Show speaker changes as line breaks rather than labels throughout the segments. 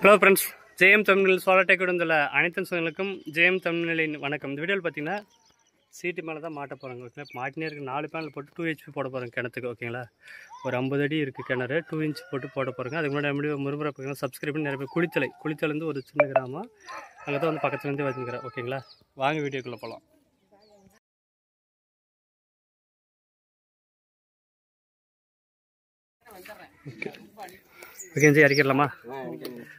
Hello friends, ஜெயம் தமிழில் solar வந்துள்ள அனைத்து சொந்தங்களுக்கும் ஜெயம் தமிழின் வணக்கம். இந்த வீடியோவில் பார்த்தீங்கன்னா சீட்டு மேலே தான் மாட்ட போகிறாங்க. ஓகேங்களா, மாட்டினே இருக்குது. 4 பேனல் போட்டு 2 HP போட போகிறாங்க கிணத்துக்கு. ஓகேங்களா, ஒரு 50 அடி இருக்குது கிணறு, 2 inch போட்டு போட போகிறாங்க. அதுக்கு முன்னாடி எப்படி முருமுறை பார்த்தீங்கன்னா சப்ஸ்கிரைப் பண்ணி நிறைய பேர் குளித்தலேருந்து ஒரு சின்ன கிராமம், அங்கே தான் வந்து பக்கத்துலேருந்து வந்துக்கிறேன். ஓகேங்களா, வாங்க வீடியோக்குள்ளே போகலாம். ஓகே ஜி, இறக்கிடலாமா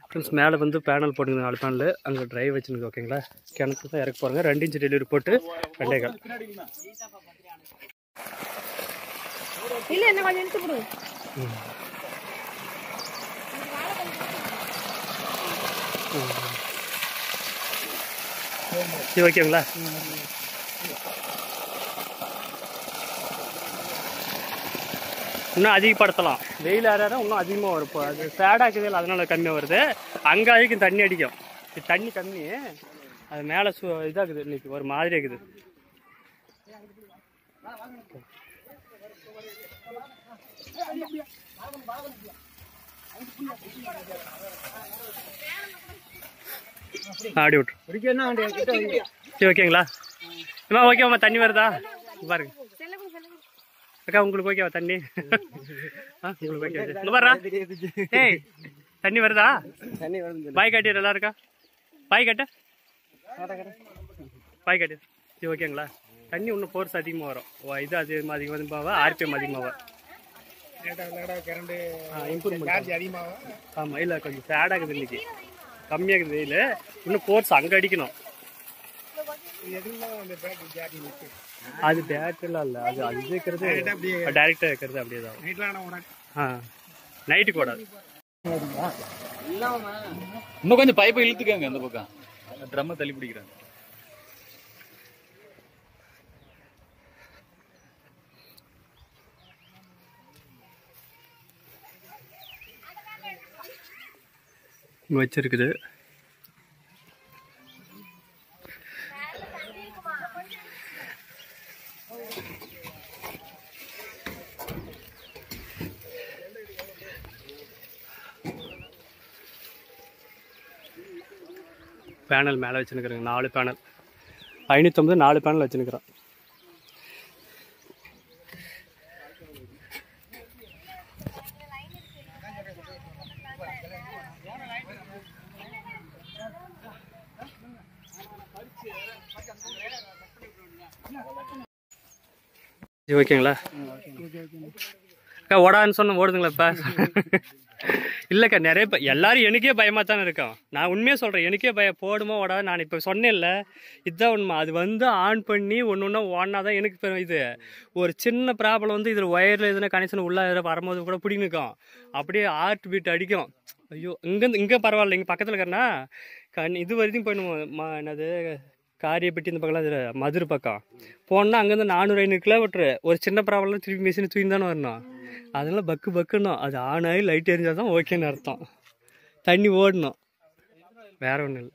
ஃப்ரெண்ட்ஸ்? மேலே வந்து பேனல் போட்டுங்க, 4 பேனல் அங்கே ட்ரைவ் வச்சுருங்க. ஓகேங்களா, கிணத்து தான் இறக்க போகிறாங்க. 2 inch டெலிவரி போட்டு 2.25.
இல்லை என்ன கொஞ்சம் எடுத்து போடுங்க.
சரி, ஓகேங்களா. இன்னும் அதிகப்படுத்தலாம். வெயில் ஆறாத இன்னும் அதிகமாக வரும். இப்போ அது சேடாக்குது இல்லை, அதனால கம்மியாக வருது. அங்கே அதுக்கும் தண்ணி அடிக்கும். இது தண்ணி கம்மி, அது மேலே இதாகுது. இன்னைக்கு ஒரு மாதிரி இருக்குது. ஆடி விட்டு சரி, ஓகேங்களா. அம்மா ஓகேவாம்மா, தண்ணி வருதா பாருங்க. அக்கா உங்களுக்கு ஓகேவா தண்ணி? உங்களுக்கு ஓகே இங்க பாரு. ஏய், தண்ணி வருதா? பாய் காட்டி நல்லா இருக்கா? பாய் காட்டு, பாய் காட்டு. சரி, ஓகேங்களா. தண்ணி இன்னும் ஃபோர்ஸ் அதிகமாக வரும். இது அதிகமாக வந்து RPM அதிகமாக இம்ப்ரூவ்மெண்ட். ஆமாம், இல்லை கொஞ்சம் சேடாகுது இன்னைக்கு, கம்மியாகுது வெயில். இன்னும் ஃபோர்ஸ் அங்கே அடிக்கணும். அது பேட்டரிலாம் இல்லை, அது இருக்கிறது டைரெக்டாக இருக்கிறது அப்படியே தான். நைட்டுக்கு ஓடாது.
இன்னும் கொஞ்சம் பைப்பை இழுத்துக்காங்க, அந்த பக்கம் ட்ரம்மை தள்ளி பிடிக்கிறாங்க.
வச்சிருக்குது. பேனல் மேலே வச்சுருக்குறேங்க. 4 பேனல் 550, 4 பேனல் வச்சுருக்குறேன். ஓகேங்களா அக்கா, ஓடான்னு சொன்ன ஓடுதுங்களா இப்போ? இல்லைக்கா, நிறைய எல்லாரும் எனக்கே பயமாக தானே இருக்கும். நான் உண்மையாக சொல்கிறேன், எனக்கே போடுமோ ஓடாது. நான் இப்போ சொன்னேன்ல, இதுதான் உண்மை. அது வந்து ஆன் பண்ணி ஒன்று ஒன்றா ஓடினா தான் எனக்கு இப்போ இது ஒரு சின்ன ப்ராப்ளம் வந்து இதில் ஒயரில் எதுனா கனெக்ஷன் உள்ள வரும்போது கூட பிடிக்கும். அப்படியே ஹார்ட் பீட் அடிக்கும். ஐயோ, இங்கே பரவாயில்ல, இங்கே பக்கத்தில் இருக்கிறனா இது வரைக்கும் போயிடணும். என்னது காரியப்பட்டி இந்த பக்கம்லாம் இது மதுரை பக்கம் போனால் அங்கேருந்து 400-500 கிலோமீட்டரு. ஒரு சின்ன ப்ராப்ளம் திருப்பி மிஷின் தூக்கி தானே வரணும். அதனால பக்குன்னும் அது ஆன் ஆகி லைட் எரிஞ்சால் தான் ஓகேன்னு அர்த்தம். தண்ணி ஓடணும், வேற ஒன்றும் இல்லை.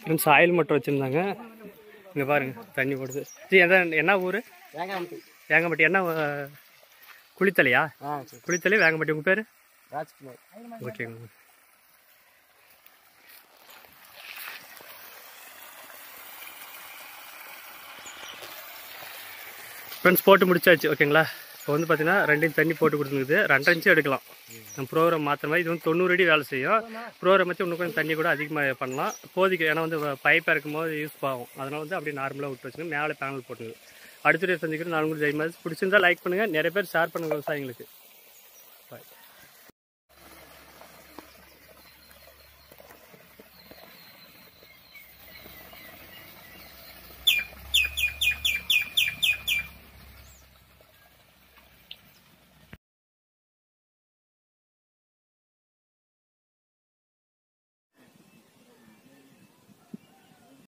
ஃப்ரெண்ட்ஸ், ஆயில் மட்டும் வச்சுருந்தாங்க. இங்கே பாருங்கள், தண்ணி போடுது. ஜி, என்ன ஊர்? வேங்கம்பட்டி. என்ன குளித்தலையா? குளித்தலை, வேங்கம்பட்டி. உங்கள் பேர்?
ராஜ்குமார்.
ஓகேங்க. ஃப்ரெண்ட்ஸ், போட்டு முடிச்சாச்சு. ஓகேங்களா, இப்போ வந்து பார்த்தீங்கன்னா 2 inch தண்ணி போட்டு கொடுத்துருக்குது. 2.5 inch எடுக்கலாம். நம்ம ப்ரோக்ராம் மாற்ற மாதிரி இது வந்து 90 அடி வேலை செய்யும். ப்ரோக்ராம் வச்சு இன்னும் கொஞ்சம் தண்ணி கூட அதிகமாக பண்ணலாம். போதிக்கு, ஏன்னா வந்து பைப்பாக இருக்கும்போது யூஸ் ஆகும். அதனால் வந்து அப்படியே நார்மலாக விட்டு வச்சுங்க. மேலே பேனல் போட்டுங்க. அடுத்த சந்திக்கிறேன். நான் உங்களுக்கு ஜெய் மாதிரி பிடிச்சிருந்தா லைக் பண்ணுங்கள். நிறைய பேர் ஷேர் பண்ணுங்கள் விவசாயிங்களுக்கு.